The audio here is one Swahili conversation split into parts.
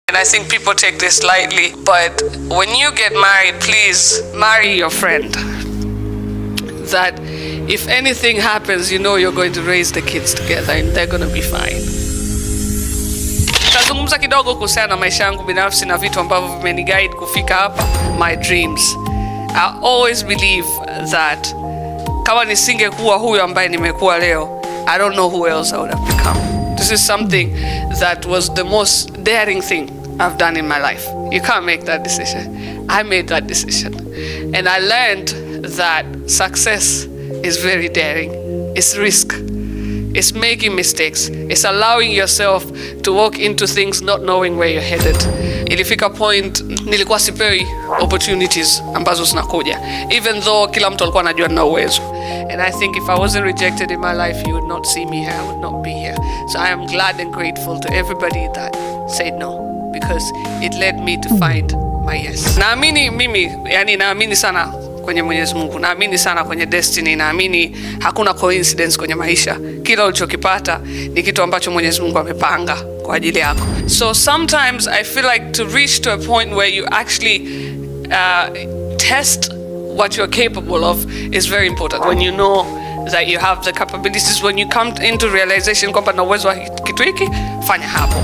And I think people take this lightly, but when you get married, please marry your friend. That if anything happens, you know you're going to raise the kids together and they're going to be fine. Tazungumza kidogo kuhusiana na maisha yangu binafsi na vitu ambavyo vimeniguide kufika hapa. My dreams. I always believe that kama nisingekuwa huyo ambaye nimekuwa leo, I don't know who else I would have become. This is something that was the most daring thing I've done in my life. You can't make that decision. I made that decision. And I learned that success is very daring. It's risk. It's making mistakes. It's allowing yourself to walk into things not knowing where you're headed. Ilifika point nilikuwa sipewi opportunities ambazo zinakuja, even though kila mtu alikuwa anajua nina uwezo. And I think if I wasn't rejected in my life, you would not see me here, I would not be here. So I am glad and grateful to everybody that said no, because it led me to find my yes. Naamini mimi, yani naamini sana kwenye Mwenyezi Mungu, naamini sana kwenye destiny, naamini hakuna coincidence kwenye maisha. Kila ulichokipata ni kitu ambacho Mwenyezi Mungu amepanga kwa ajili yako. So sometimes I feel like to reach to a point where you actually test what you're capable of is very important. When you know that you have the capabilities, when you come into realization kwamba na uwezo wa kitu hiki, fanya hapo.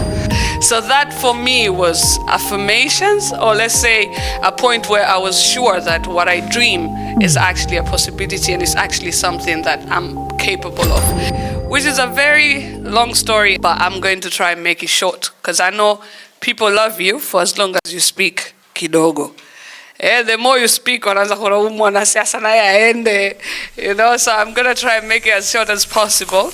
So that for me was affirmations, or let's say a point where I was sure that what I dream is actually a possibility and is actually something that I'm capable of. Which is a very long story, but I'm going to try and make it short, because I know people love you for as long as you speak kidogo. The more you speak, wanaanza kulaumu wanasiasa naye aende, you know, so I'm going to try and make it as short as possible.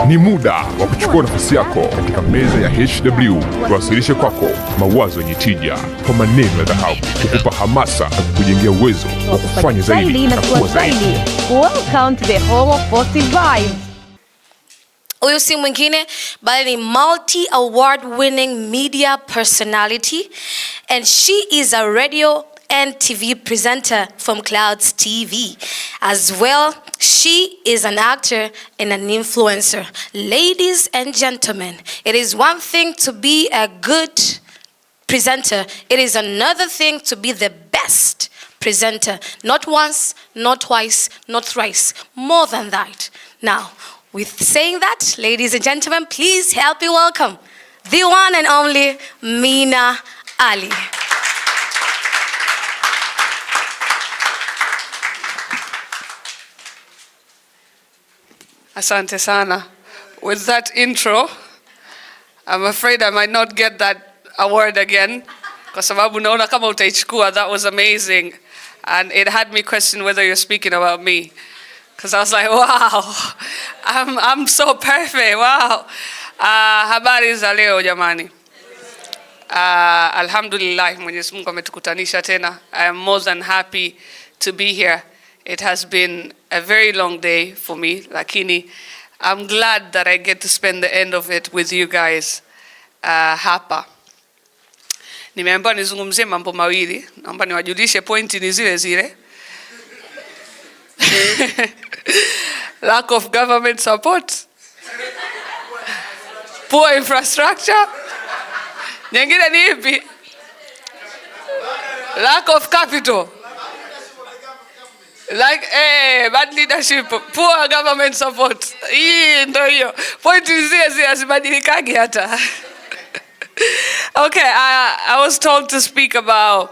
Ni muda wa kuchukua nafasi yako katika meza ya HW, tuwasilishe kwako mawazo yenye tija kwa maneno ya dhahabu, kukupa hamasa na kukujengea uwezo wa kufanya zaidi na kuwa zaidi. Welcome to the home of positive vibes. Huyu si mwingine bali ni multi-award winning media personality, and she is a radio and TV presenter from Clouds TV. As well, she is an actor and an influencer. Ladies and gentlemen, it is one thing to be a good presenter. It is another thing to be the best presenter. Not once, not twice, not thrice. More than that. Now, with saying that, ladies and gentlemen, please help me welcome the one and only Meena Ally. Asante sana. With that intro, I'm afraid I might not get that award again, kwa sababu naona kama utaichukua. That was amazing, and it had me question whether you're speaking about me, because I was like, wow, I'm so perfect. Wow. Habari za leo jamani. Alhamdulillah, Mwenyezi Mungu ametukutanisha tena. I am more than happy to be here. It has been a very long day for me, lakini I'm glad that I get to spend the end of it with you guys hapa. Nimeambiwa nizungumzie mambo mawili, naomba niwajulishe pointi ni zile zile. Lack of government support, poor infrastructure. Nyingine ni ipi? Lack of capital. Like, bad leadership, poor government support. Hii ndo hiyo. Pointi zile hazibadilikagi hata. Okay, I was told to speak about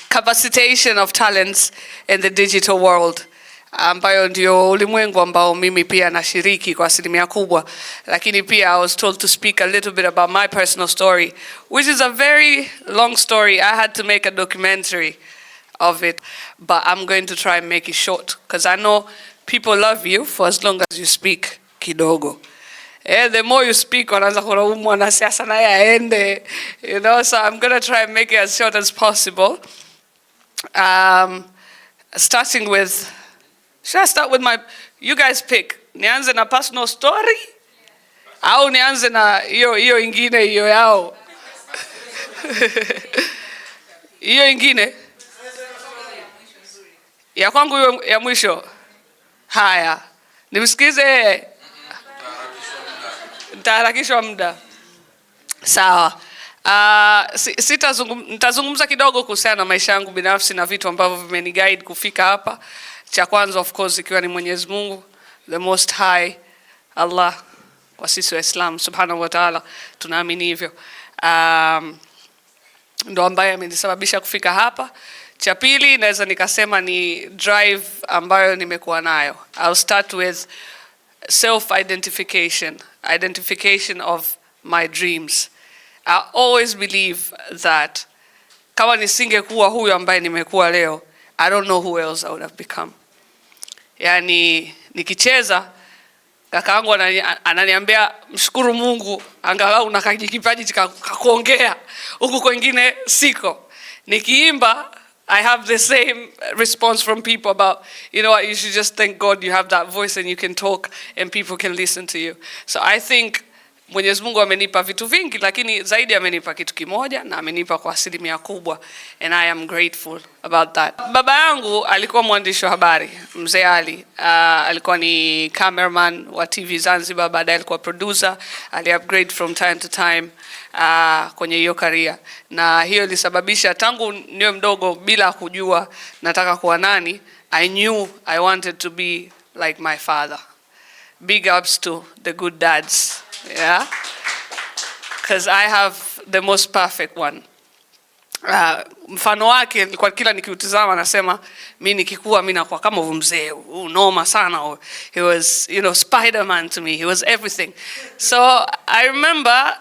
capacitation of talents in the digital world, ambayo ndio ulimwengu ambao mimi pia nashiriki kwa asilimia kubwa. Lakini pia I was told to speak a little bit about my personal story, which is a very long story. I had to make a documentary of it, but I'm going to try and make it short, because I know people love you for as long as you speak kidogo. The more you speak, wanaanza kulaumu wanasiasa naye aende, you know, so I'm going to try and make it as short as possible. Starting with, should I start with you guys pick. Nianze na personal story? Au nianze na hiyo ingine hiyo yao? Hiyo ingine? Ya kwangu ya mwisho. Haya. Nimsikize. Nitaharakishwa muda. Sawa. Nitazungumza kidogo kuhusiana na maisha yangu binafsi na vitu ambavyo vimeniguide kufika hapa. Cha kwanza of course ikiwa ni Mwenyezi Mungu, the most high, Allah, kwa sisi Waislamu subhanahu wa ta'ala tunaamini hivyo. Ndo ambaye amenisababisha kufika hapa. Cha pili naweza nikasema ni drive ambayo nimekuwa nayo. I'll start with identification of my dreams. I always believe that kama nisingekuwa huyu ambaye nimekuwa leo, I don't know who else I would have become. Yani nikicheza kakaangu ananiambia mshukuru Mungu angalau una kipaji cha kuongea huku kwingine siko. Nikiimba I have the same response from people about, you know what, you should just thank God you have that voice and you can talk and people can listen to you. So I think Mwenyezi Mungu amenipa vitu vingi, lakini zaidi amenipa kitu kimoja na amenipa kwa asilimia kubwa, and I am grateful about that. Baba yangu alikuwa mwandishi wa habari, Mzee Ali. Alikuwa ni cameraman wa TV Zanzibar, baadaye alikuwa producer, ali-upgrade from time to time kwenye hiyo career. Na hiyo ilisababisha tangu niwe mdogo bila kujua nataka kuwa nani, I knew I wanted to be like my father. Big ups to the good dads. Yeah, because I have the most perfect one. Mfano wake kwa kila nikiutazama nasema mimi nikikua mimi nakuwa kama mzee noma sana. He was, you know, Spider-Man to me. He was everything. So I remember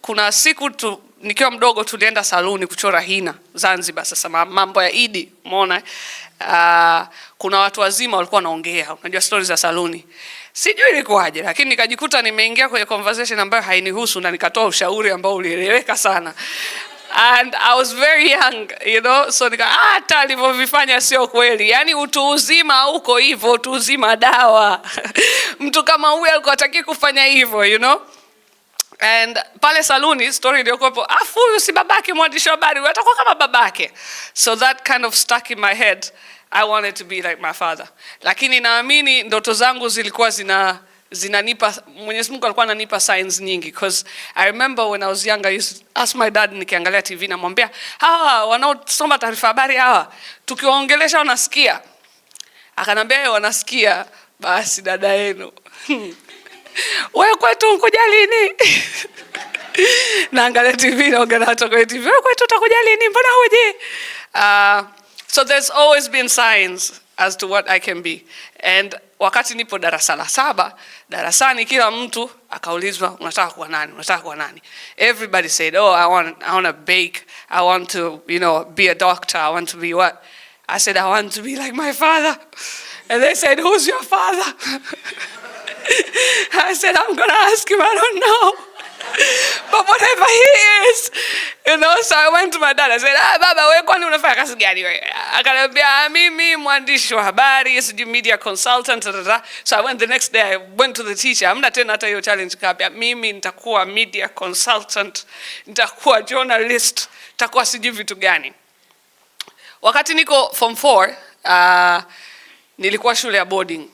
kuna siku nikiwa mdogo tulienda saluni kuchora hina Zanzibar. Sasa mambo ya Idi, umeona? Kuna watu wazima walikuwa wanaongea, unajua stories za saluni. Sijui ilikuwaje, lakini nikajikuta nimeingia kwenye conversation ambayo hainihusu na nikatoa ushauri ambao ulieleweka sana. And I was very young, you know, so hata alivyovifanya sio kweli. Yani utu uzima uko hivyo, utu uzima dawa. Mtu kama huyu alikuwa hataki kufanya hivyo, you know. And pale saluni story iliyokuwepo, afu huyu si babake mwandishi wa habari, atakuwa kama babake. So that kind of stuck in my head. I wanted to be like my father. Lakini naamini ndoto zangu zilikuwa zinanipa, Mwenyezi Mungu alikuwa ananipa signs nyingi, because I remember when I was younger I used to ask my dad, nikiangalia TV na mwambia, hawa wanaosoma taarifa habari hawa tukiwaongelesha wanasikia? Akanambia wanasikia. Basi dada yenu wewe kwetu unkuja lini? Naangalia TV naongea na watu kwa TV, wewe kwetu utakuja lini, mbona huje? So there's always been signs as to what I can be. And wakati nipo darasa la 7, darasani kila mtu akaulizwa unataka kuwa nani? Unataka kuwa nani? Everybody said, "Oh, I want to bake. I want to, you know, be a doctor. I want to be what?" I said, "I want to be like my father." And they said, "Who's your father?" I said, "I'm going to ask him. I don't know. But whatever he is, you know." So I went to my dad. I said, "Baba, wewe kwani unafanya kazi gani wewe?" Akaniambia, "Mimi mwandishi wa habari, sijui media consultant." So I went the next day, I went to the teacher. Hamna tena hata hiyo challenge kapia. Mimi nitakuwa media consultant, nitakuwa journalist, nitakuwa sijui vitu gani. Wakati niko form 4, nilikuwa shule ya boarding.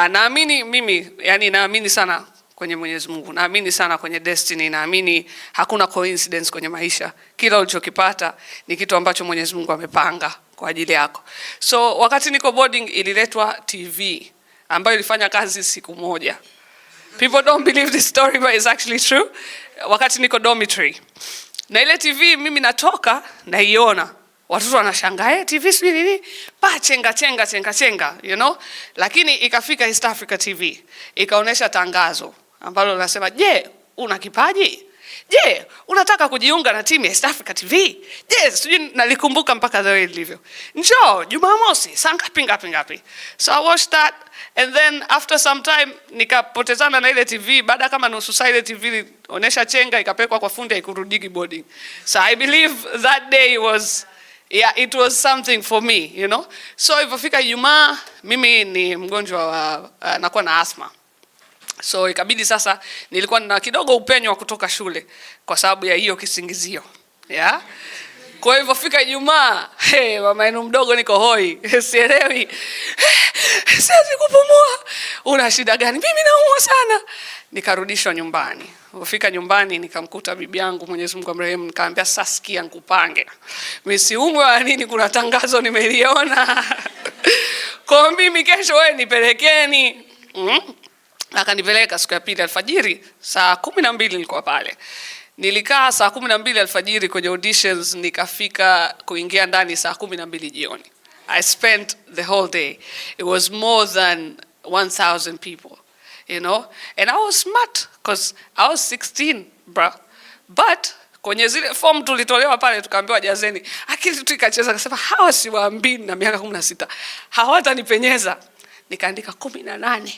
Naamini mimi, yani naamini sana kwenye Mwenyezi Mungu, naamini sana kwenye destiny, naamini hakuna coincidence kwenye maisha. Kila ulichokipata ni kitu ambacho Mwenyezi Mungu amepanga kwa ajili yako. So wakati niko boarding ililetwa TV ambayo ilifanya kazi siku moja. People don't believe this story, but it's actually true. Wakati niko dormitory, na ile TV mimi natoka naiona, watoto wanashangaa, TV sio nini? Pa chenga, you know? Lakini ikafika East Africa TV, ikaonesha tangazo ambalo linasema, "Je, una kipaji? Je, unataka kujiunga na timu ya East Africa TV? Je, sijui nalikumbuka mpaka leo ilivyo. Njoo Jumamosi, saa ngapi?" So I watched that, and then after some time nikapotezana na ile TV. Baada kama nusu saa ile TV ilionyesha chenga, ikapekwa kwa fundi, ikurudiki boarding. So I believe that day was, yeah, it was something for me, you know. So ilipofika Ijumaa, mimi ni mgonjwa wa nakuwa na asthma. So ikabidi sasa, nilikuwa na kidogo upenyo wa kutoka shule kwa sababu ya hiyo kisingizio. Yeah. Kwa hivyo fika Ijumaa, mama yenu mdogo niko hoi, sielewi, siwezi kupumua. Una shida gani? Mimi naumwa sana. Nikarudishwa nyumbani. Kufika nyumbani nikamkuta bibi yangu, Mwenyezi Mungu amrehemu, nikamwambia sasa sikia nikupange. Mimi siumwe wala nini, kuna tangazo nimeliona. Kwa mimi kesho wewe nipelekeni. Akanipeleka siku ya pili alfajiri, saa 12 nilikuwa pale. Nilikaa saa 12 alfajiri kwenye auditions, nikafika kuingia ndani saa 12 jioni. I spent the whole day. It was more than 1,000 people, you know, and I was smart because I was 16, bro. But kwenye zile form tulitolewa pale tukaambiwa jazeni. Akili tu ikacheza, akasema hawa si waambii na miaka 16. Hawatanipenyeza. Nikaandika 18.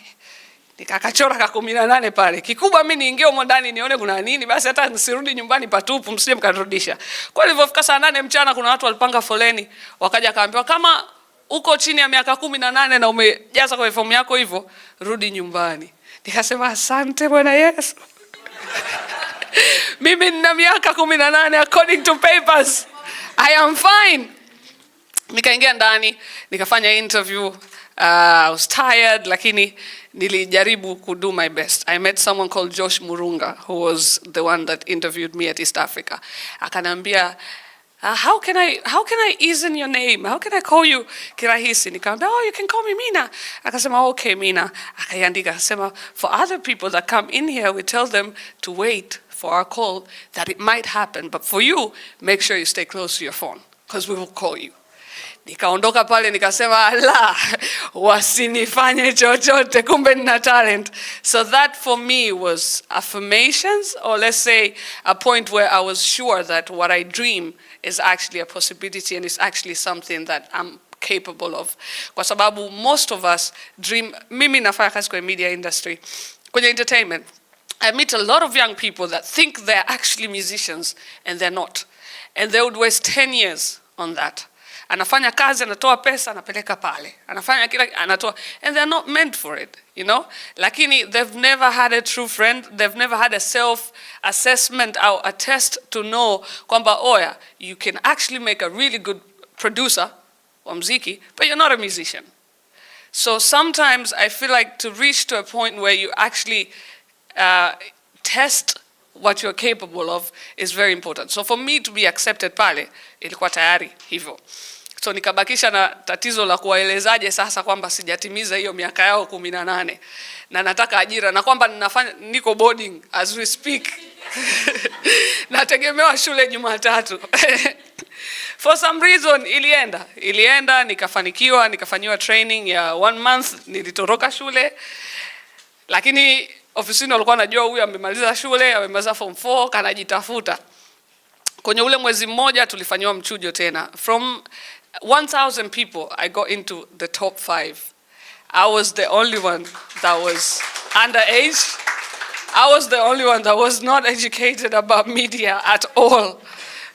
Nikakachora ka 18 pale. Kikubwa mimi niingie huko ndani nione kuna nini, basi hata nisirudi nyumbani patupu, msije mkanirudisha. Kwa hivyo ilipofika saa 8 mchana kuna watu walipanga foleni, wakaja kaambiwa kama uko chini ya miaka 18 na umejaza kwa fomu yako hivyo, rudi nyumbani. Nikasema asante Bwana Yesu. Mimi nina miaka 18 according to papers. I am fine. Nikaingia ndani, nikafanya interview. I was tired, lakini nilijaribu to do my best. I met someone called Josh Murunga, who was the one that interviewed me at East Africa. Akanambia, how can I ease in your name? How can I call you kirahisi? Nikamwambia, oh, you can call me Meena. Akasema, okay, Meena. Akaiandika, akasema, for other people that come in here, we tell them to wait for our call, that it might happen. But for you, make sure you stay close to your phone, because we will call you. Nikaondoka pale nikasema ala, wasinifanye chochote, kumbe nina talent. So that for me was affirmations, or let's say a point where I was sure that what I dream is actually a possibility and it's actually something that I'm capable of. Kwa sababu most of us dream, mimi nafanya kazi kwenye media industry, kwenye entertainment. I meet a lot of young people that think they're actually musicians and they're not. And they would waste 10 years on that. Anafanya kazi, anatoa pesa, anapeleka pale. Anafanya kila, anatoa, and they're not meant for it, you know? Lakini they've never had a true friend, they've never had a self-assessment or a test to know kwamba oya, you can actually make a really good producer wa muziki, but you're not a musician. So sometimes I feel like to reach to a point where you actually test what you're capable of is very important. So for me to be accepted pale, ilikuwa tayari hivyo. So nikabakisha na tatizo la kuwaelezaje sasa kwamba sijatimiza hiyo miaka yao 18 na nataka ajira na kwamba niko boarding as we speak. Nategemewa shule Jumatatu. For some reason ilienda nikafanikiwa, nikafanyiwa training ya 1 month, nilitoroka shule. Lakini ofisini walikuwa wanajua huyu amemaliza shule, amemaliza form 4, kanajitafuta. Kwenye ule mwezi mmoja tulifanywa mchujo tena. From 1,000 people, I got into the top 5. I was the only one that was underage. I was the only one that was not educated about media at all.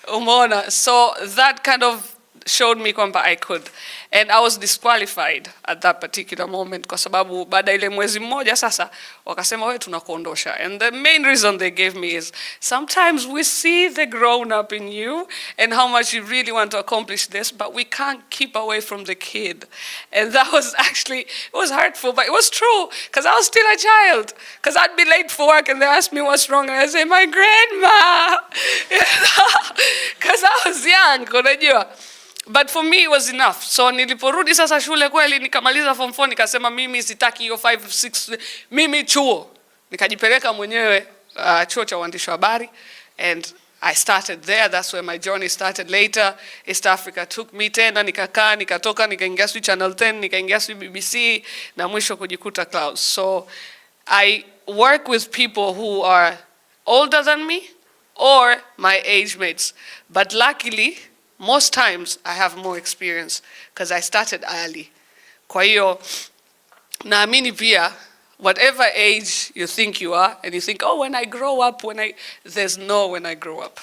Umeona? So that kind of showed me kwamba I could. And I was disqualified at that particular moment kwa sababu baada ile mwezi mmoja sasa wakasema wewe tunakuondosha. And the main reason they gave me is sometimes we see the grown up in you and how much you really want to accomplish this, but we can't keep away from the kid. And that was actually, it was hurtful, but it was true because I was still a child. Because I'd be late for work and they asked me what's wrong and I say my grandma. Because I was young, unajua. But for me it was enough. So niliporudi sasa shule kweli nikamaliza form 4 nikasema mimi sitaki hiyo 5 6 mimi chuo. Nikajipeleka mwenyewe chuo cha uandishi wa habari and I started there. That's where my journey started. Later East Africa took me tena nikakaa nikatoka nikaingia Channel 10 nikaingia BBC na mwisho kujikuta Clouds. So I work with people who are older than me or my age mates. But luckily most times I have more experience because I started early. Kwa hiyo naamini pia whatever age you think you are and you think, oh, when I grow up, there's no when I grow up.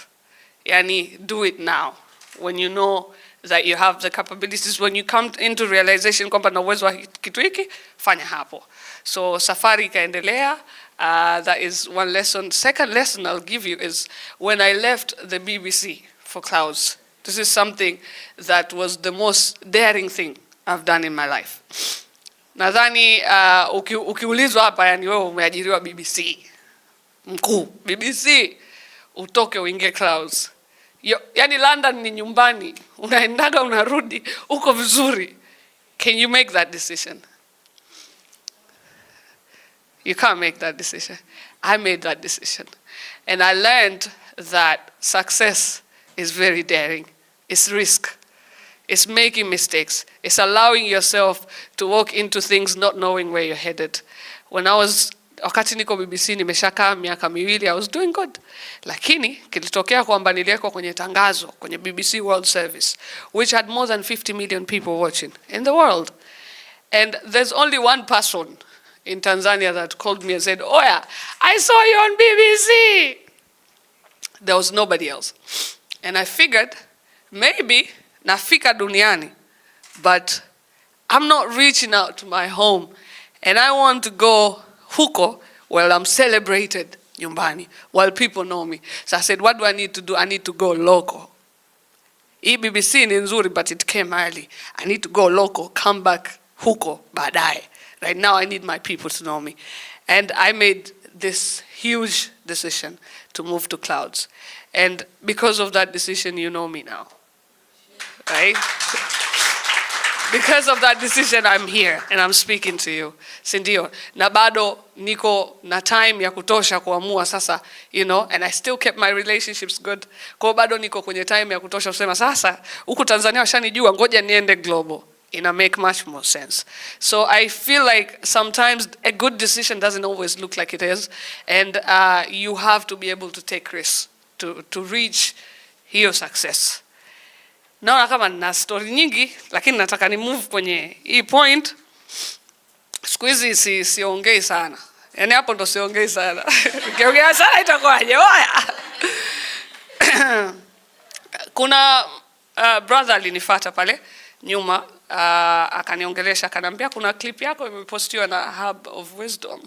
Yani, do it now. When you know that you have the capabilities, when you come into realization kwamba na uwezo wa kitu hiki, fanya hapo. So safari ikaendelea. That is one lesson. Second lesson I'll give you is when I left the BBC for Clouds, This is something that was the most daring thing I've done in my life. Nadhani ukiulizwa hapa, yani wewe umeajiriwa BBC, mkuu BBC, utoke uingie Clouds. Yani London ni nyumbani, unaendaga unarudi, uko vizuri. Can you make that decision? You can't make that decision. I made that decision. And I learned that success is very daring. It's risk. It's making mistakes. It's allowing yourself to walk into things not knowing where you're headed. Wakati niko BBC nimeshakaa miaka miwili, I was doing good. Lakini kilitokea kwamba niliwekwa kwenye tangazo kwenye BBC World Service, which had more than 50 million people watching in the world. And there's only one person in Tanzania that called me and said, "Oh yeah, I saw you on BBC." There was nobody else. And I figured maybe nafika duniani, but I'm not reaching out to my home, and I want to go huko while I'm celebrated nyumbani, while people know me. So I said, what do I need to do? I need to go local. BBC ni nzuri, but it came early. I need to go local, come back huko baadaye. Right now I need my people to know me. And I made this huge decision to move to Clouds. And because of that decision, you know me now. Right? Because of that decision, I'm here and I'm speaking to you. Sindio? Na bado niko na time ya kutosha kuamua sasa, you know, and I still kept my relationships good. Kwa bado niko kwenye time ya kutosha kusema sasa, huku Tanzania washanijua, ngoja niende global. Ina make much more sense. So I feel like sometimes a good decision doesn't always look like it is, and you have to be able to take risks to reach hiyo success. Naona kama nina story nyingi, lakini nataka ni move kwenye hii point. Siku hizi siongei sana. Yaani hapo ndo siongei sana. Ukiongea sana itakuwaje? Oya. Kuna brother alinifuata pale nyuma, akaniongelesha, akanambia kuna clip yako imepostiwa na Hub of Wisdom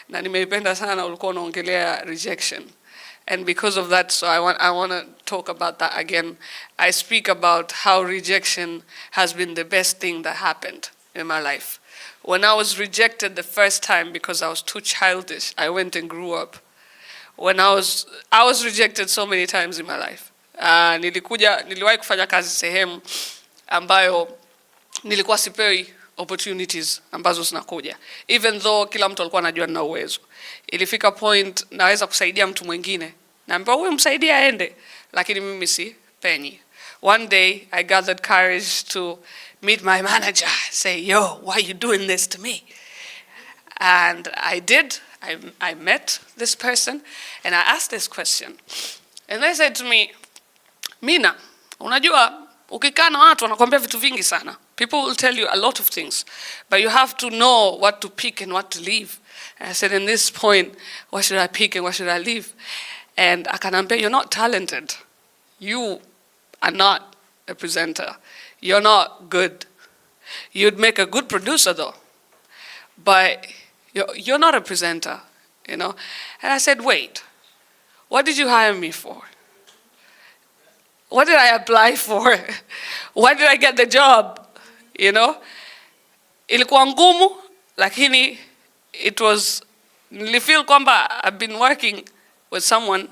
na nimeipenda sana, ulikuwa unaongelea rejection. And because of that, so I want to talk about that again. I speak about how rejection has been the best thing that happened in my life. When I was rejected the first time because I was too childish, I went and grew up. When I was rejected so many times in my life. Niliwahi kufanya kazi sehemu ambayo nilikuwa sipewi opportunities ambazo zinakuja. Even though kila mtu alikuwa anajua nina uwezo. Ilifika point naweza kusaidia mtu mwingine. Naambiwa wewe msaidie aende, lakini mimi si penyi. One day I gathered courage to meet my manager, say, "Yo, why are you doing this to me?" And I did. I met this person and I asked this question. And they said to me, "Mina, unajua ukikaa na watu wanakuambia vitu vingi sana. People will tell you a lot of things, but you have to know what to pick and what to leave." And I said, in this point, what should I pick and what should I leave? And akanambia, "You're not talented. You are not a presenter. You're not good. You'd make a good producer though, but you're not a presenter, you know." And I said, "Wait, what did you hire me for? What did I apply for? Why did I get the job?" You know? Ilikuwa ngumu, lakini nilifeel kwamba I've been working with someone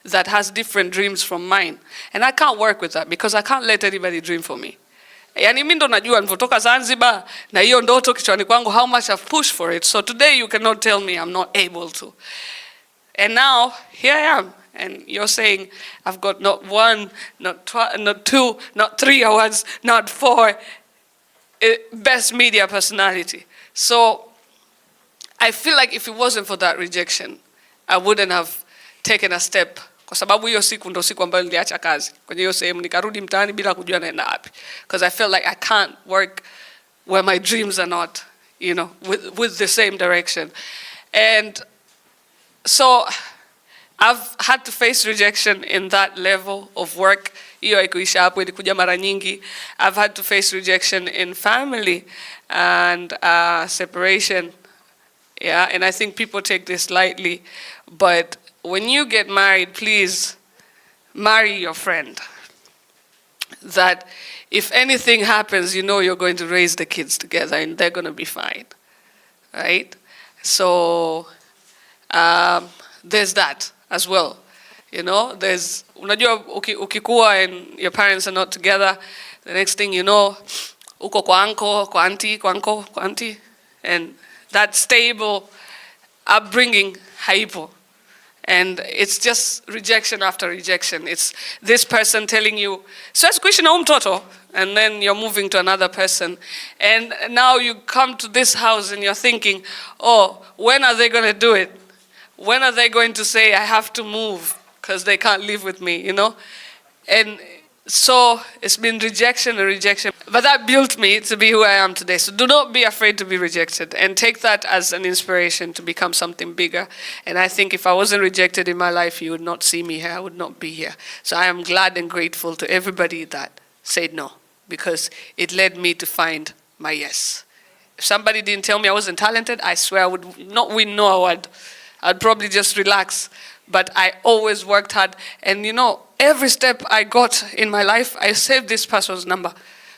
that has different dreams from mine. And I can't work with that because I can't let anybody dream for me. Yani mimi ndo najua nilipotoka Zanzibar na hiyo ndoto kichwani kwangu, how much I've pushed for it. So today you cannot tell me I'm not able to. And now here I am. And you're saying I've got not one, not two, not 3 awards, not 4, best media personality. So I feel like if it wasn't for that rejection, I wouldn't have taken a step. Kwa sababu hiyo siku ndo siku ambayo niliacha kazi. Kwenye hiyo sehemu nikarudi mtaani bila kujua naenda wapi. Because I felt like I can't work where my dreams are not, you know, with the same direction. And so I've had to face rejection in that level of work. Hiyo haikuisha hapo, ilikuja mara nyingi. I've had to face rejection in family and separation. Yeah, and I think people take this lightly. But when you get married, please marry your friend. that if anything happens, you know you're going to raise the kids together and they're going to be fine, right? So there's that as well, you know. There's, unajua ukikuwa and your parents are not together, the next thing you know, uko kwa uncle, kwa auntie, kwa uncle, kwa auntie, and that stable upbringing haipo. And it's just rejection after rejection. It's this person telling you, siwezi kuishi na huyu mtoto, and then you're moving to another person. And now you come to this house and you're thinking, oh, when are they going to do it? When are they going to say, I have to move because they can't live with me, you know? And so it's been rejection and rejection. But that built me to be who I am today. So do not be afraid to be rejected, and take that as an inspiration to become something bigger. And I think if I wasn't rejected in my life, you would not see me here. I would not be here. So I am glad and grateful to everybody that said no, because it led me to find my yes. If somebody didn't tell me I wasn't talented, I swear I would not win no award. I'd probably just relax. But I always worked hard. And you know, every step I got in my life, I saved this person's number.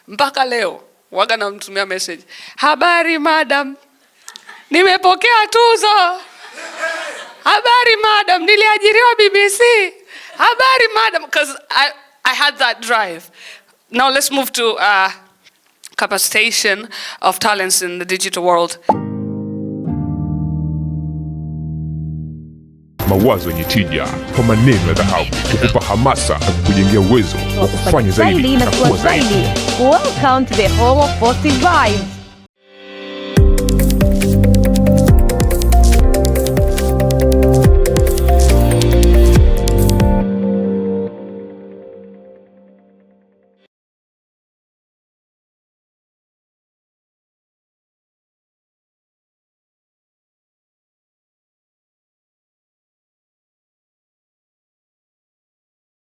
Mpaka leo, waga namtumia message. Habari madam, nimepokea tuzo. Habari madam, niliajiriwa BBC. Habari madam, because I had that drive. Now let's move to capacitation of talents in the digital world. Mawazo yenye tija kwa maneno ya dhahabu, kukupa hamasa na kukujengea uwezo wa kufanya zaidi na kuwa zaidi. Welcome to the home of positive vibes.